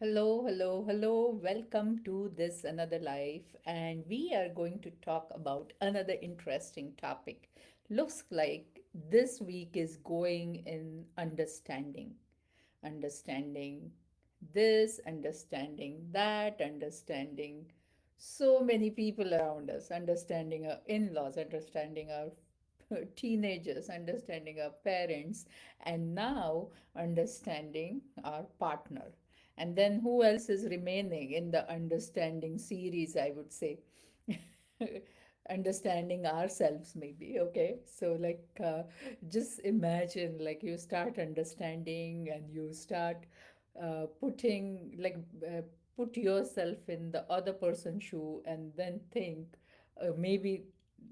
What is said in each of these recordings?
Hello, hello, hello. Welcome to this another life, and we are going to talk about another interesting topic. Looks like this week is going in understanding this, understanding that, understanding so many people around us, understanding our in laws, understanding our teenagers, understanding our parents, and now understanding our partner. And then who else is remaining in the understanding series, I would say? Understanding ourselves, maybe. Okay. So, just imagine like you start understanding and you start putting, put yourself in the other person's shoe and then think maybe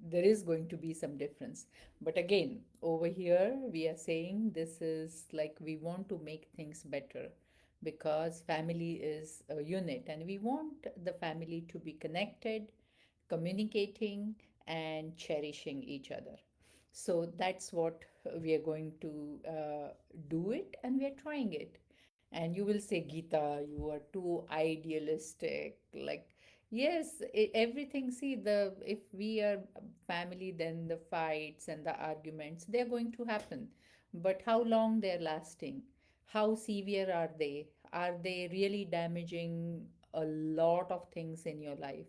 there is going to be some difference. But again, over here, we are saying this is like we want to make things better because family is a unit and we want the family to be connected, communicating, and cherishing each other. So that's what we are going to do it, and we are trying it. And you will say, Geeta, you are too idealistic. Like, yes, everything. See, if we are family, then the fights and the arguments they're going to happen. But how long they're lasting? How severe are they? Are they really damaging a lot of things in your life?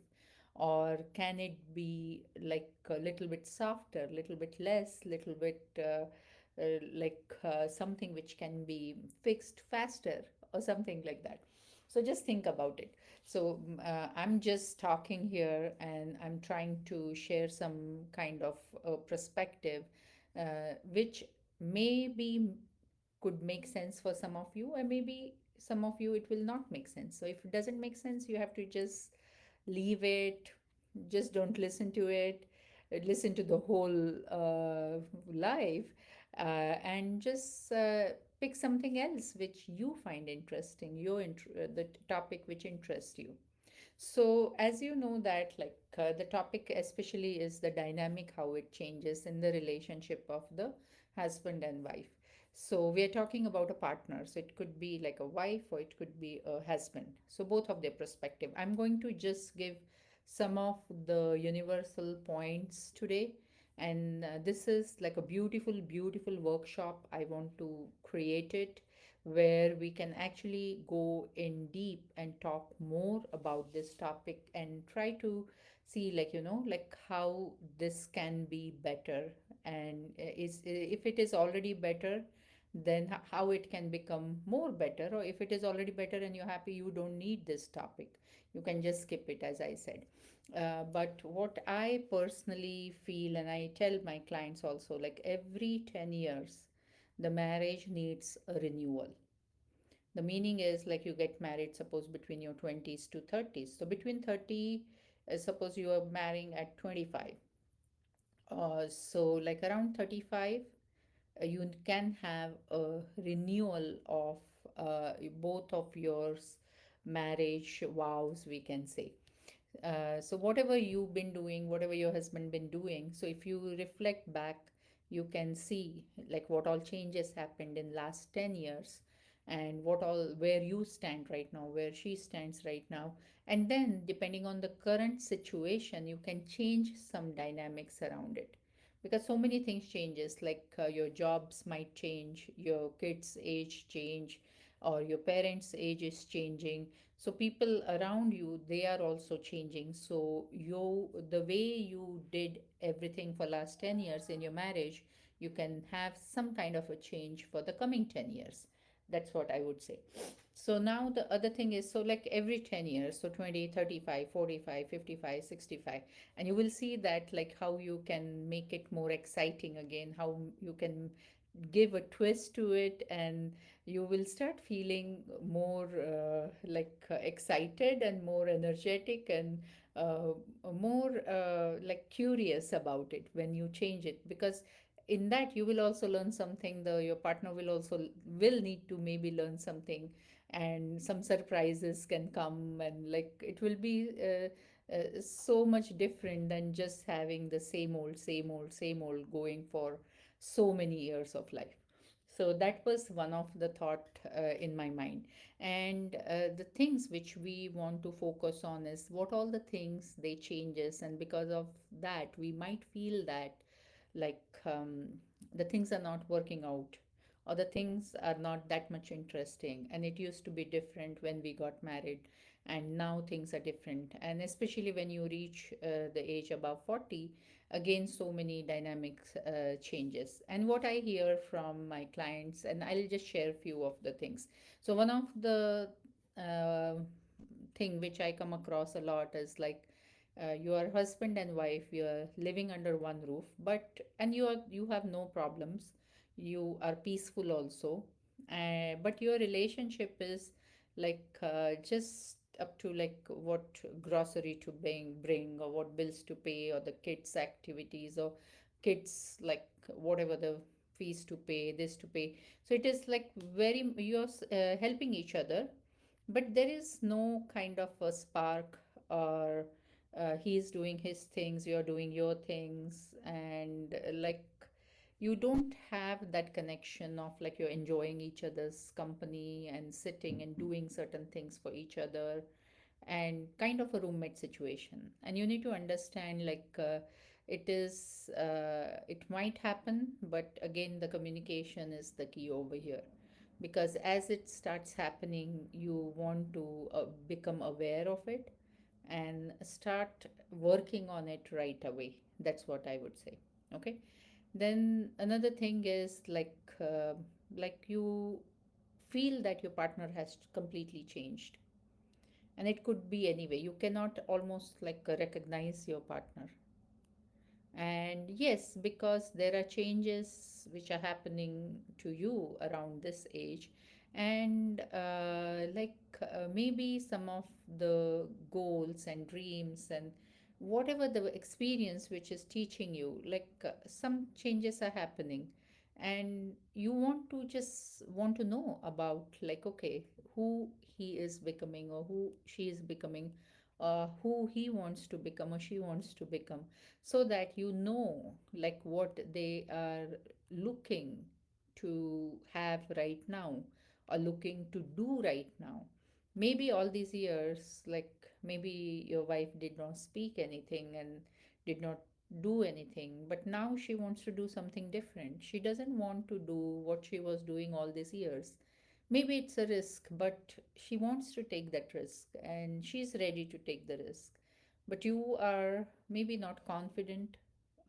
Or can it be like a little bit softer, little bit less, little bit something which can be fixed faster or something like that? So just think about it. So I'm just talking here and I'm trying to share some kind of perspective which maybe could make sense for some of you, or maybe some of you it will not make sense. So if it doesn't make sense, you have to just leave it, just don't listen to it, listen to the whole life, and just pick something else which you find interesting, the topic which interests you. So as you know that the topic especially is the dynamic, how it changes in the relationship of the husband and wife. So we are talking about a partner. So it could be like a wife or it could be a husband. So both of their perspective. I'm going to just give some of the universal points today. And this is like a beautiful, beautiful workshop. I want to create it where we can actually go in deep and talk more about this topic and try to see like how this can be better, and is if it is already better, then how it can become more better, or if it is already better and you're happy, you don't need this topic, you can just skip it, as I said. But what I personally feel, and I tell my clients also, like every 10 years the marriage needs a renewal. The meaning is like you get married, suppose between your 20s to 30s. So between 30, suppose you are marrying at 25. So like around 35, you can have a renewal of both of your marriage vows, we can say. So whatever you've been doing, whatever your husband been doing, so if you reflect back, you can see like what all changes happened in last 10 years, and what all, where you stand right now, where she stands right now. And then depending on the current situation, you can change some dynamics around it, because so many things changes, like your jobs might change, your kids age change, or your parents age is changing. So people around you, they are also changing. So the way you did everything for last 10 years in your marriage, you can have some kind of a change for the coming 10 years. That's what I would say. So now the other thing is, so like every 10 years, so 20, 35, 45, 55, 65, and you will see that like how you can make it more exciting again, how you can give a twist to it, and you will start feeling more excited and more energetic and uh, more like curious about it when you change it, because in that you will also learn something, the your partner will also will need to maybe learn something, and some surprises can come, and like it will be so much different than just having the same old, same old, same old going for so many years of life. So that was one of the thought in my mind. And the things which we want to focus on is what all the things they changes, and because of that we might feel that like the things are not working out, or the things are not that much interesting, and it used to be different when we got married, and now things are different. And especially when you reach the age above 40, again so many dynamics changes. And what I hear from my clients, and I'll just share a few of the things. So one of the uh, thing which I come across a lot is like you are husband and wife, you are living under one roof, but and you have no problems, you are peaceful also, but your relationship is like just up to like what grocery to bring, or what bills to pay, or the kids activities, or kids like whatever the fees to pay, this to pay. So it is like very you're helping each other, but there is no kind of a spark, or he's doing his things, you're doing your things, and like you don't have that connection of like you're enjoying each other's company and sitting and doing certain things for each other, and kind of a roommate situation. And you need to understand like it might happen, but again the communication is the key over here, because as it starts happening you want to become aware of it and start working on it right away. That's what I would say. Okay. Then another thing is like you feel that your partner has completely changed, and it could be anyway, you cannot almost like recognize your partner. And yes, because there are changes which are happening to you around this age, and maybe some of the goals and dreams and whatever the experience which is teaching you, some changes are happening, and you want to just want to know about like okay, who he is becoming or who she is becoming, who he wants to become or she wants to become, so that you know like what they are looking to have right now, or looking to do right now. Maybe all these years, like maybe your wife did not speak anything and did not do anything, but now she wants to do something different. She doesn't want to do what she was doing all these years. Maybe it's a risk, but she wants to take that risk and she's ready to take the risk. But you are maybe not confident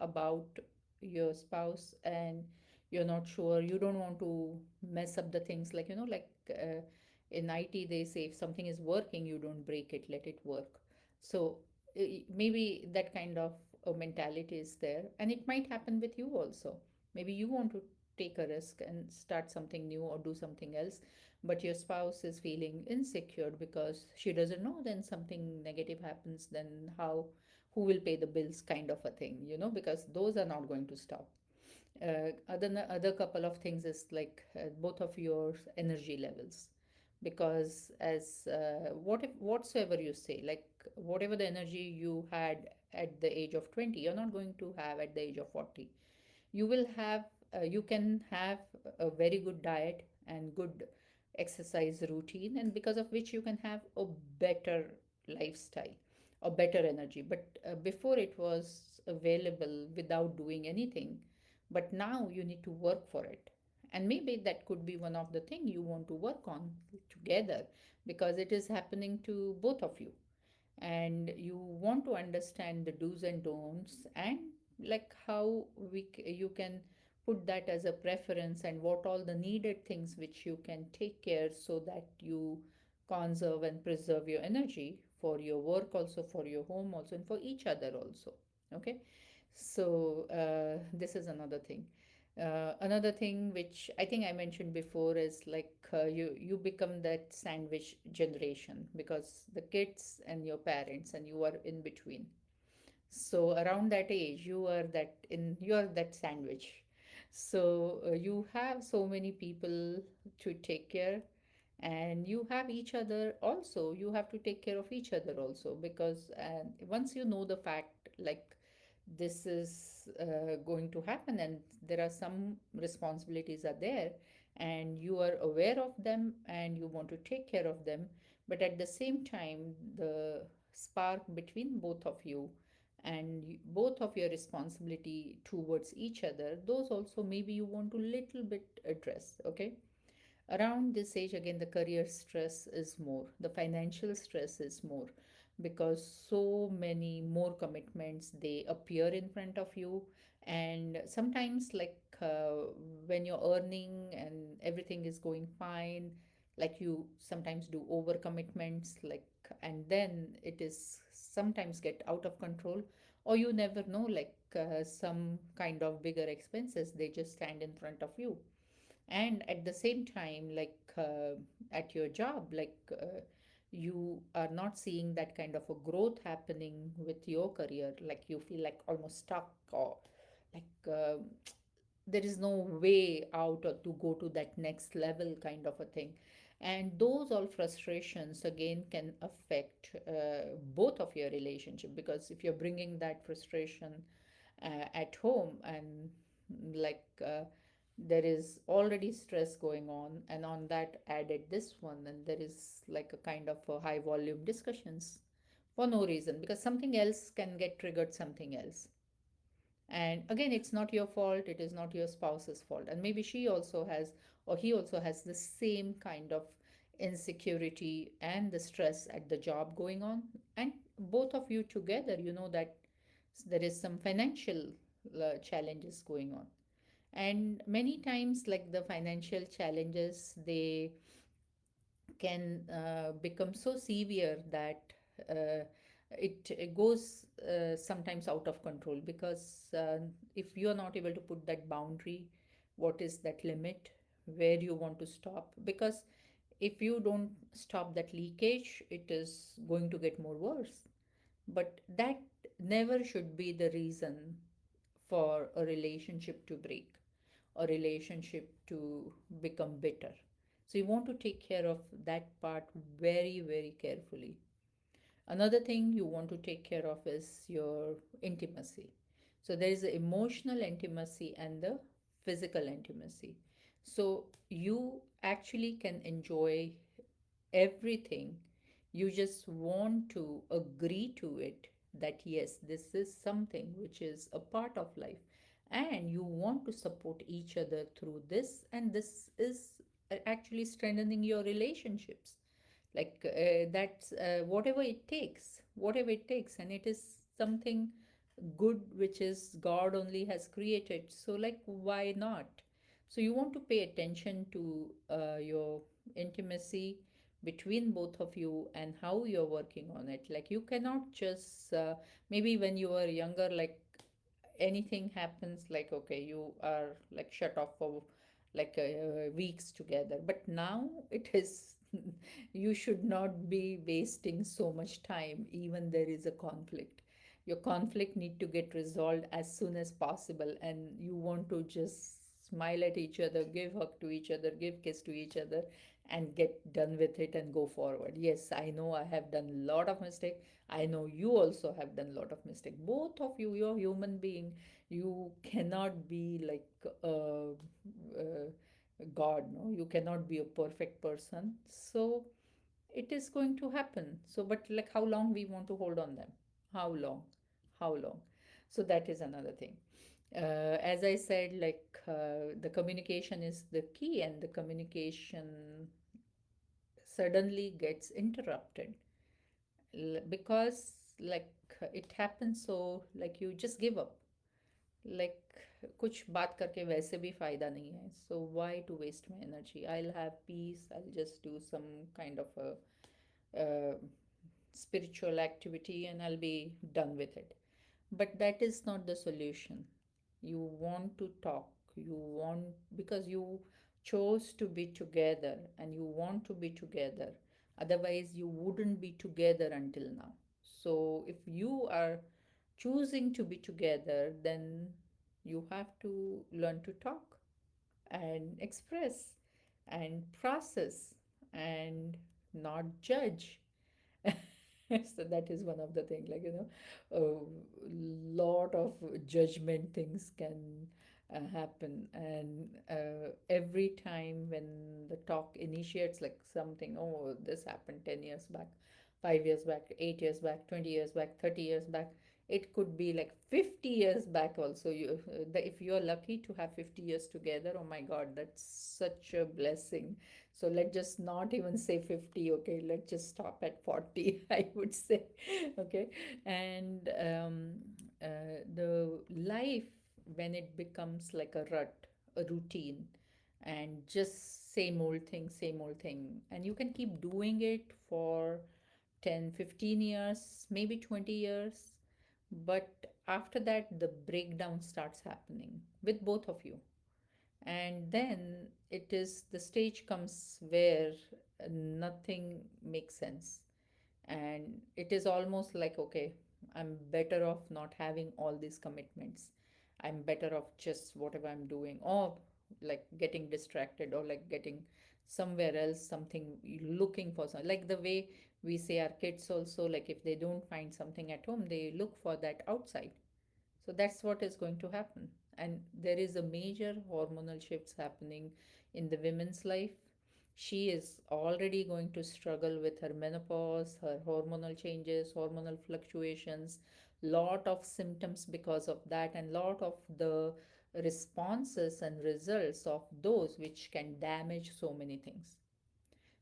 about your spouse, and you're not sure, you don't want to mess up the things, like in IT they say if something is working, you don't break it, let it work. So maybe that kind of a mentality is there, and it might happen with you also. Maybe you want to take a risk and start something new or do something else, but your spouse is feeling insecure because she doesn't know, then something negative happens, then how, who will pay the bills, kind of a thing, because those are not going to stop. Other couple of things is like both of your energy levels, because as what if whatsoever you say, like whatever the energy you had at the age of 20, you're not going to have at the age of 40. You will have you can have a very good diet and good exercise routine, and because of which you can have a better lifestyle or better energy. But before it was available without doing anything, but now you need to work for it. And maybe that could be one of the thing you want to work on together, because it is happening to both of you, and you want to understand the do's and don'ts, and like how you can put that as a preference, and what all the needed things which you can take care, so that you conserve and preserve your energy for your work also, for your home also, and for each other also. Okay. So this is another thing. Another thing which I think I mentioned before is like you become that sandwich generation, because the kids and your parents and you are in between. So around that age, you are that sandwich. So you have so many people to take care, and you have each other also. You have to take care of each other also, because once you know the fact, like this is going to happen, and there are some responsibilities are there, and you are aware of them and you want to take care of them, but at the same time the spark between both of you and both of your responsibility towards each other, those also maybe you want to little bit address. Okay, around this age again the career stress is more, the financial stress is more, because so many more commitments they appear in front of you. And sometimes when you're earning and everything is going fine, like you sometimes do over commitments, and then it is sometimes get out of control, or you never know, some kind of bigger expenses they just stand in front of you. And at the same time, at your job, you are not seeing that kind of a growth happening with your career, like you feel like almost stuck, or like there is no way out or to go to that next level kind of a thing. And those all frustrations again can affect both of your relationship, because if you're bringing that frustration at home, and like there is already stress going on, and on that added this one, and there is like a kind of a high volume discussions for no reason, because something else can get triggered, something else. And again, it's not your fault, it is not your spouse's fault, and maybe she also has, or he also has the same kind of insecurity and the stress at the job going on. And both of you together, you know that there is some financial challenges going on. And many times, like the financial challenges, they can become so severe that it goes sometimes out of control, because if you are not able to put that boundary, what is that limit where you want to stop? Because if you don't stop that leakage, it is going to get more worse. But that never should be the reason for a relationship to break, a relationship to become bitter. So you want to take care of that part very, very carefully. Another thing you want to take care of is your intimacy. So there is the emotional intimacy and the physical intimacy. So you actually can enjoy everything. You just want to agree to it, that yes, this is something which is a part of life, and you want to support each other through this, and this is actually strengthening your relationships. That's whatever it takes, whatever it takes, and it is something good which is God only has created. So, like, why not? So, you want to pay attention to your intimacy between both of you and how you're working on it. Like, you cannot just, maybe when you were younger, like, anything happens, like, okay, you are like shut off for weeks together. But now it is, you should not be wasting so much time, even there is a conflict. Your conflict need to get resolved as soon as possible, and you want to just smile at each other, give hug to each other, give kiss to each other, and get done with it and go forward. Yes, I know I have done a lot of mistake. I know you also have done a lot of mistake. Both of you, you're human being. You cannot be like God, no? You cannot be a perfect person. So it is going to happen. So, but like how long we want to hold on them? How long? How long? So that is another thing. As I said, the communication is the key, and the communication suddenly gets interrupted because it happens, so like you just give up, like कुछ बात करके वैसे भी फायदा नहीं है, so why to waste my energy? I'll have peace, I'll just do some kind of a uh, spiritual activity and I'll be done with it. But that is not the solution. You want to talk, you want, because you chose to be together and you want to be together. Otherwise, you wouldn't be together until now. So, if you are choosing to be together, then you have to learn to talk and express and process and not judge. So that is one of the things, a lot of judgment things can happen. And every time when the talk initiates, like something, oh, this happened 10 years back, 5 years back, 8 years back, 20 years back, 30 years back, it could be like 50 years back also. If you're lucky to have 50 years together, oh my god, that's such a blessing. So let's just not even say 50, okay, let's just stop at 40, I would say. Okay. And the life, when it becomes like a rut, a routine, and just same old thing, and you can keep doing it for 10, 15 years, maybe 20 years, but after that the breakdown starts happening with both of you. And then it is the stage comes where nothing makes sense, and it is almost like, okay, I'm better off not having all these commitments. I'm better off just whatever I'm doing, or like getting distracted, or like getting somewhere else, something, looking for some, like the way we say our kids also, like if they don't find something at home, they look for that outside. So that's what is going to happen. And there is a major hormonal shifts happening in the women's life. She is already going to struggle with her menopause, her hormonal changes, hormonal fluctuations, lot of symptoms because of that, and lot of the responses and results of those which can damage so many things.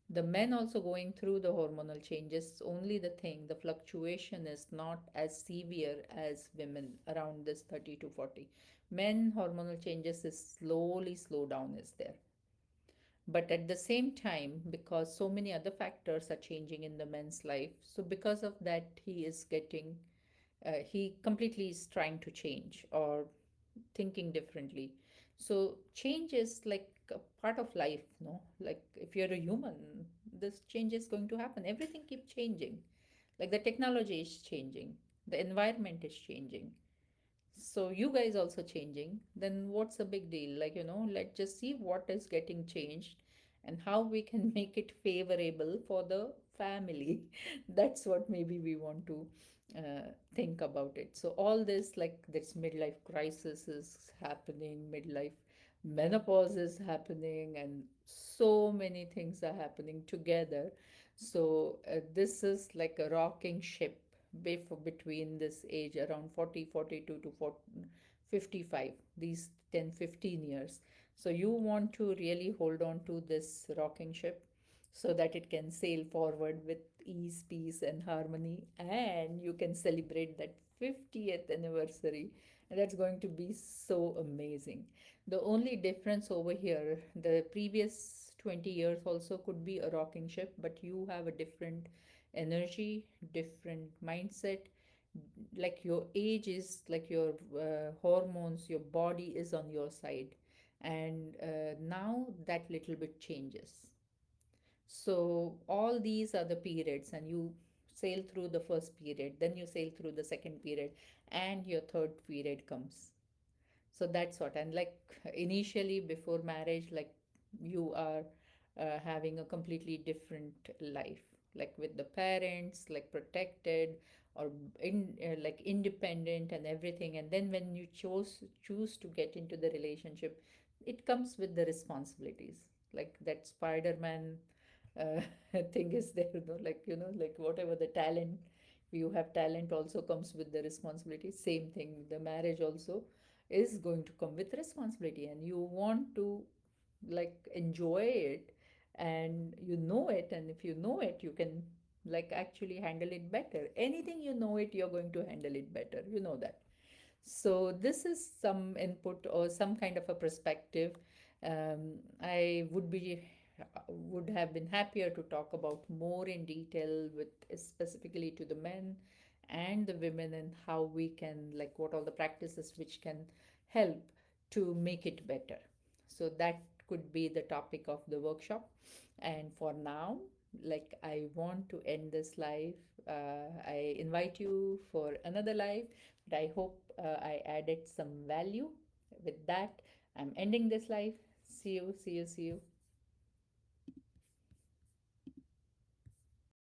The men also going through the hormonal changes, only the thing, the fluctuation is not as severe as women around this 30 to 40. Men hormonal changes is slowly slow down is there. But at the same time, because so many other factors are changing in the man's life, so because of that, he is getting, he completely is trying to change or thinking differently. So change is like a part of life, no? Like if you're a human, this change is going to happen. Everything keeps changing. Like the technology is changing, the environment is changing. So you guys also changing, then what's the big deal? Like, let's just see what is getting changed and how we can make it favorable for the family. That's what maybe we want to think about it. So all this, like this midlife crisis is happening, midlife menopause is happening, and so many things are happening together. So this is like a rocking ship between this age around 40, 42 to 40, 55, these 10, 15 years. So you want to really hold on to this rocking ship so that it can sail forward with ease, peace, and harmony, and you can celebrate that 50th anniversary. And that's going to be so amazing. The only difference over here, the previous 20 years also could be a rocking ship, but you have a different energy, different mindset. Like your age is like your hormones, your body is on your side. And now that little bit changes. So all these are the periods, and you sail through the first period, then you sail through the second period, and your third period comes. So that's what. And like initially before marriage, like you are having a completely different life, like with the parents, like protected, or like independent and everything. And then when you choose to get into the relationship, it comes with the responsibilities, like that Spider-Man uh, thing is there, like like whatever the talent, you have talent also comes with the responsibility. Same thing, the marriage also is going to come with responsibility, and you want to like enjoy it, and you know it, and if you know it, you can like actually handle it better. Anything you know it, you're going to handle it better, that. So this is some input or some kind of a perspective. I would have been happier to talk about more in detail with specifically to the men and the women, and how we can, like, what all the practices which can help to make it better. So that could be the topic of the workshop. And for now, like, I want to end this live. I invite you for another live, but I hope I added some value. With that, I'm ending this live. See you, see you, see you.